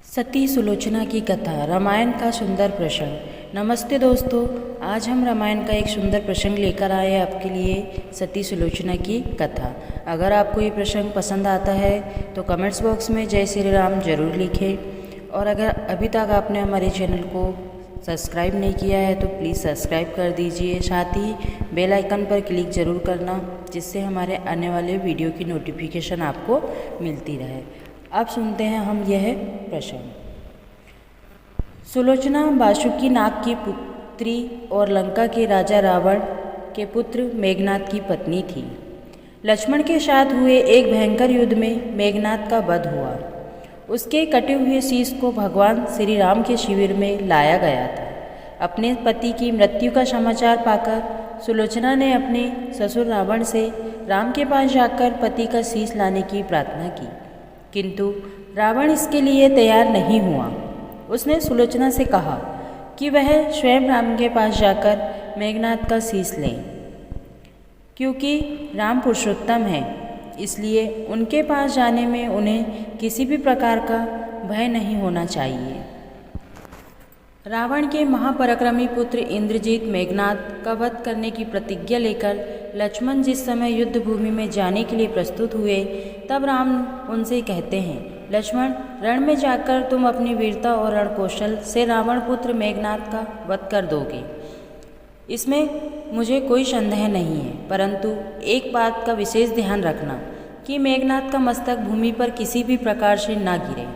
सती सुलोचना की कथा रामायण का सुंदर प्रसंग। नमस्ते दोस्तों, आज हम रामायण का एक सुंदर प्रसंग लेकर आए हैं आपके लिए, सती सुलोचना की कथा। अगर आपको ये प्रसंग पसंद आता है तो कमेंट्स बॉक्स में जय श्री राम जरूर लिखें। और अगर अभी तक आपने हमारे चैनल को सब्सक्राइब नहीं किया है तो प्लीज़ सब्सक्राइब कर दीजिए। साथ ही बेल आइकन पर क्लिक ज़रूर करना, जिससे हमारे आने वाले वीडियो की नोटिफिकेशन आपको मिलती रहे। अब सुनते हैं हम यह प्रसंग। सुलोचना वासुकी नाग की पुत्री और लंका के राजा रावण के पुत्र मेघनाद की पत्नी थी। लक्ष्मण के साथ हुए एक भयंकर युद्ध में मेघनाद का वध हुआ। उसके कटे हुए शीश को भगवान श्री राम के शिविर में लाया गया था। अपने पति की मृत्यु का समाचार पाकर सुलोचना ने अपने ससुर रावण से राम के पास जाकर पति का शीश लाने की प्रार्थना की, किंतु रावण इसके लिए तैयार नहीं हुआ। उसने सुलोचना से कहा कि वह स्वयं राम के पास जाकर मेघनाद का शीश लें, क्योंकि राम पुरुषोत्तम हैं, इसलिए उनके पास जाने में उन्हें किसी भी प्रकार का भय नहीं होना चाहिए। रावण के महापराक्रमी पुत्र इंद्रजीत मेघनाद का वध करने की प्रतिज्ञा लेकर लक्ष्मण जिस समय युद्ध भूमि में जाने के लिए प्रस्तुत हुए, तब राम उनसे कहते हैं, लक्ष्मण, रण में जाकर तुम अपनी वीरता और रणकौशल से रावण पुत्र मेघनाद का वध कर दोगे। इसमें मुझे कोई संदेह नहीं है, परंतु एक बात का विशेष ध्यान रखना कि मेघनाद का मस्तक भूमि पर किसी भी प्रकार से ना गिरे,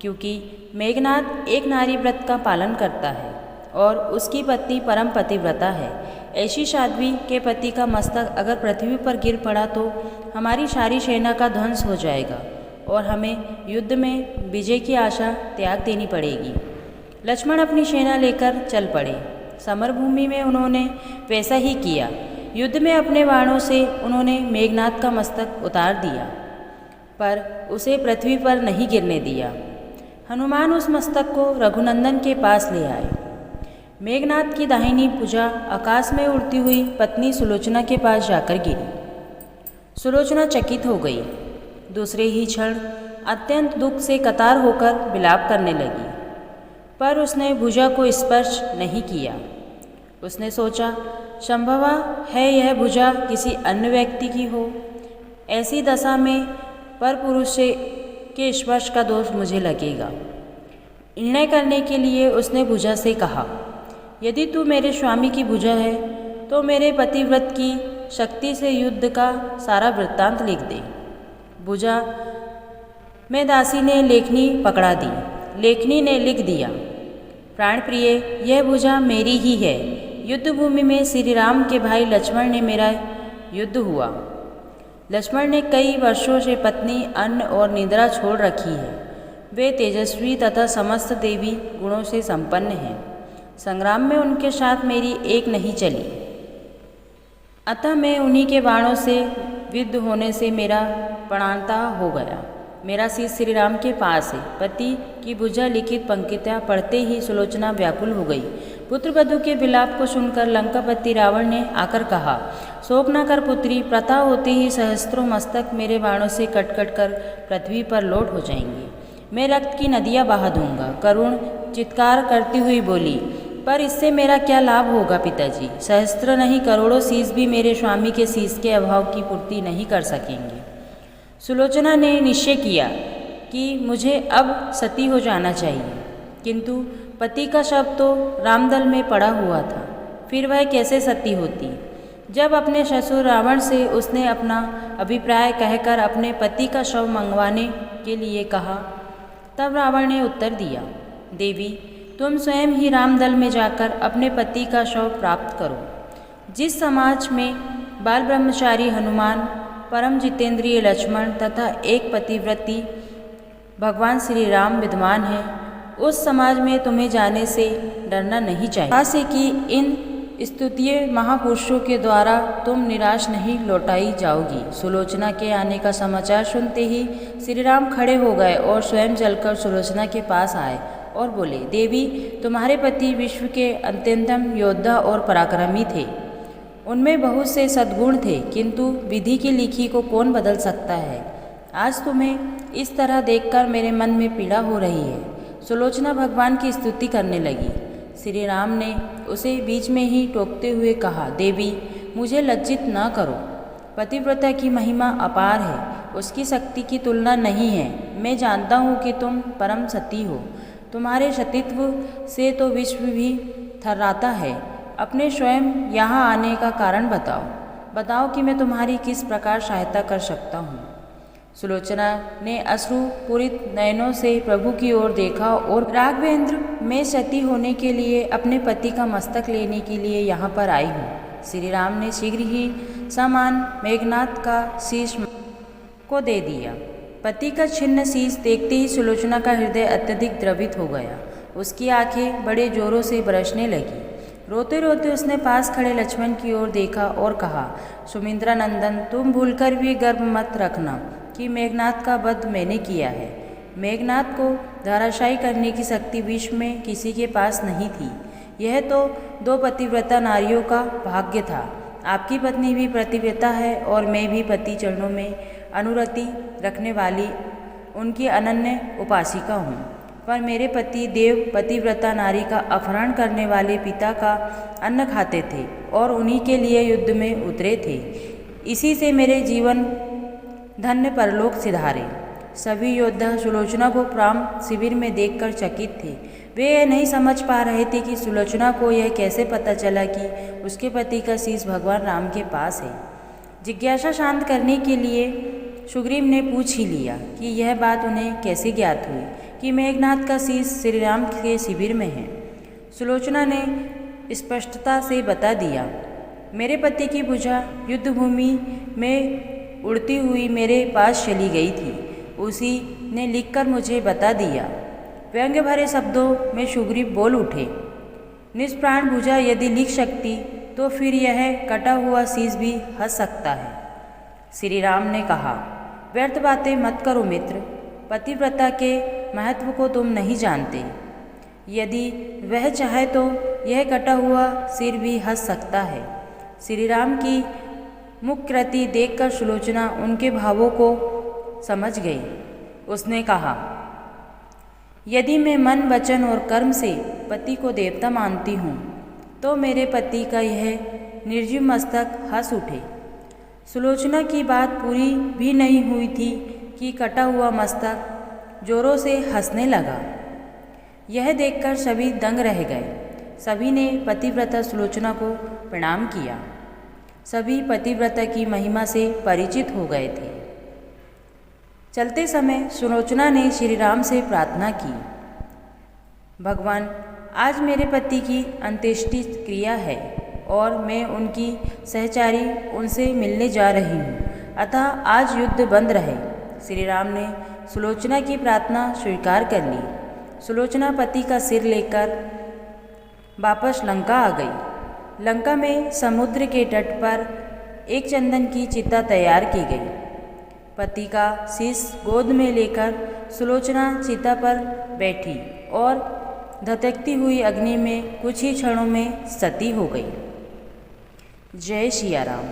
क्योंकि मेघनाद एक नारी व्रत का पालन करता है और उसकी पत्नी परम पतिव्रता है। ऐसी साध्वी के पति का मस्तक अगर पृथ्वी पर गिर पड़ा तो हमारी सारी सेना का ध्वंस हो जाएगा और हमें युद्ध में विजय की आशा त्याग देनी पड़ेगी। लक्ष्मण अपनी सेना लेकर चल पड़े। समरभूमि में उन्होंने वैसा ही किया। युद्ध में अपने बाणों से उन्होंने मेघनाद का मस्तक उतार दिया, पर उसे पृथ्वी पर नहीं गिरने दिया। हनुमान उस मस्तक को रघुनंदन के पास ले आए। मेघनाद की दाहिनी भुजा आकाश में उड़ती हुई पत्नी सुलोचना के पास जाकर गिरी। सुलोचना चकित हो गई। दूसरे ही क्षण अत्यंत दुख से कतार होकर विलाप करने लगी, पर उसने भुजा को स्पर्श नहीं किया। उसने सोचा, संभव है यह भुजा किसी अन्य व्यक्ति की हो। ऐसी दशा में पर पुरुष के स्पर्श का दोष मुझे लगेगा। निर्णय करने के लिए उसने भुजा से कहा, यदि तू मेरे स्वामी की भुजा है तो मेरे पतिव्रत की शक्ति से युद्ध का सारा वृत्तांत लिख दे। भुजा में दासी ने लेखनी पकड़ा दी। लेखनी ने लिख दिया, प्राण प्रिय, यह भुजा मेरी ही है। युद्ध भूमि में श्री राम के भाई लक्ष्मण ने मेरा युद्ध हुआ। लक्ष्मण ने कई वर्षों से पत्नी, अन्न और निद्रा छोड़ रखी है। वे तेजस्वी तथा समस्त देवी गुणों से संपन्न हैं। संग्राम में उनके साथ मेरी एक नहीं चली, अतः मैं उन्हीं के बाणों से विद्ध होने से मेरा प्राणता हो गया। मेरा शीश श्री राम के पास है। पति की भुजा लिखित पंक्तियाँ पढ़ते ही सुलोचना व्याकुल हो गई। पुत्रवधू के विलाप को सुनकर लंकापति रावण ने आकर कहा, शोक न कर पुत्री, प्रथा होते ही सहस्त्रों मस्तक मेरे बाणों से कट कट कर पृथ्वी पर लौट हो जाएंगे। मैं रक्त की नदियाँ बहा दूंगा। करुण चित्कार करती हुई बोली, पर इससे मेरा क्या लाभ होगा पिताजी? सहस्त्र नहीं, करोड़ों शीश भी मेरे स्वामी के शीश के अभाव की पूर्ति नहीं कर सकेंगे। सुलोचना ने निश्चय किया कि मुझे अब सती हो जाना चाहिए, किंतु पति का शव तो रामदल में पड़ा हुआ था, फिर वह कैसे सती होती? जब अपने ससुर रावण से उसने अपना अभिप्राय कहकर अपने पति का शव मंगवाने के लिए कहा, तब रावण ने उत्तर दिया, देवी, तुम स्वयं ही रामदल में जाकर अपने पति का शव प्राप्त करो। जिस समाज में बाल ब्रह्मचारी हनुमान, परम जितेंद्रिय लक्ष्मण तथा एक पतिव्रती भगवान श्री राम विद्यमान हैं, उस समाज में तुम्हें जाने से डरना नहीं चाहिए। आशा कि इन स्तुतीय महापुरुषों के द्वारा तुम निराश नहीं लौटाई जाओगी। सुलोचना के आने का समाचार सुनते ही श्री राम खड़े हो गए और स्वयं चलकर सुलोचना के पास आए और बोले, देवी, तुम्हारे पति विश्व के अत्यंतम योद्धा और पराक्रमी थे। उनमें बहुत से सद्गुण थे, किंतु विधि की लिखी को कौन बदल सकता है। आज तुम्हें इस तरह देखकर मेरे मन में पीड़ा हो रही है। सुलोचना भगवान की स्तुति करने लगी। श्री राम ने उसे बीच में ही टोकते हुए कहा, देवी मुझे लज्जित न करो। पतिव्रता की महिमा अपार है, उसकी शक्ति की तुलना नहीं है। मैं जानता हूँ कि तुम परम सती हो। तुम्हारे सतीत्व से तो विश्व भी थर्राता है। अपने स्वयं यहाँ आने का कारण बताओ कि मैं तुम्हारी किस प्रकार सहायता कर सकता हूँ। सुलोचना ने अश्रुपूरित नयनों से प्रभु की ओर देखा और राघवेंद्र, मैं सती होने के लिए अपने पति का मस्तक लेने के लिए यहाँ पर आई हूँ। श्री राम ने शीघ्र ही सामान मेघनाद का शीश को दे दिया। पति का छिन्न शीश देखते ही सुलोचना का हृदय अत्यधिक द्रवित हो गया। उसकी आंखें बड़े जोरों से बरसने लगी। रोते रोते उसने पास खड़े लक्ष्मण की ओर देखा और कहा, सुमिंद्रा नंदन, तुम भूलकर भी गर्व मत रखना कि मेघनाद का वध मैंने किया है। मेघनाद को धराशायी करने की शक्ति विश्व में किसी के पास नहीं थी। यह तो 2 पतिव्रता नारियों का भाग्य था। आपकी पत्नी भी पतिव्रता है और मैं भी पति चरणों में अनुरति रखने वाली उनकी अनन्य उपासिका हूँ। पर मेरे पति देव पतिव्रता नारी का अपहरण करने वाले पिता का अन्न खाते थे और उन्हीं के लिए युद्ध में उतरे थे। इसी से मेरे जीवन धन्य परलोक सिधारे। सभी योद्धा सुलोचना को प्राण शिविर में देखकर चकित थे। वे यह नहीं समझ पा रहे थे कि सुलोचना को यह कैसे पता चला कि उसके पति का शीश भगवान राम के पास है। जिज्ञासा शांत करने के लिए सुग्रीव ने पूछ ही लिया कि यह बात उन्हें कैसे ज्ञात हुई कि मेघनाद का शीश श्री राम के शिविर में है। सुलोचना ने स्पष्टता से बता दिया, मेरे पति की भुजा युद्धभूमि में उड़ती हुई मेरे पास चली गई थी। उसी ने लिखकर मुझे बता दिया। व्यंग्य भरे शब्दों में सुग्रीव बोल उठे, निष्प्राण भुजा यदि लिख सकती तो फिर यह कटा हुआ शीश भी हंस सकता है। श्री राम ने कहा, व्यर्थ बातें मत करो मित्र। पतिव्रता के महत्व को तुम नहीं जानते। यदि वह चाहे तो यह कटा हुआ सिर भी हंस सकता है। श्री राम की मुखकृति देखकर सुलोचना उनके भावों को समझ गई। उसने कहा, यदि मैं मन वचन और कर्म से पति को देवता मानती हूँ तो मेरे पति का यह निर्जीव मस्तक हंस उठे। सुलोचना की बात पूरी भी नहीं हुई थी कि कटा हुआ मस्तक जोरों से हंसने लगा। यह देखकर सभी दंग रह गए। सभी ने पतिव्रता सुलोचना को प्रणाम किया। सभी पतिव्रता की महिमा से परिचित हो गए थे। चलते समय सुलोचना ने श्री राम से प्रार्थना की, भगवान, आज मेरे पति की अंत्येष्टि क्रिया है और मैं उनकी सहचारी उनसे मिलने जा रही हूँ, अतः आज युद्ध बंद रहे। श्री राम ने सुलोचना की प्रार्थना स्वीकार कर ली। सुलोचना पति का सिर लेकर वापस लंका आ गई। लंका में समुद्र के तट पर एक चंदन की चिता तैयार की गई। पति का शीश गोद में लेकर सुलोचना चिता पर बैठी और धधकती हुई अग्नि में कुछ ही क्षणों में सती हो गई। जय सिया राम।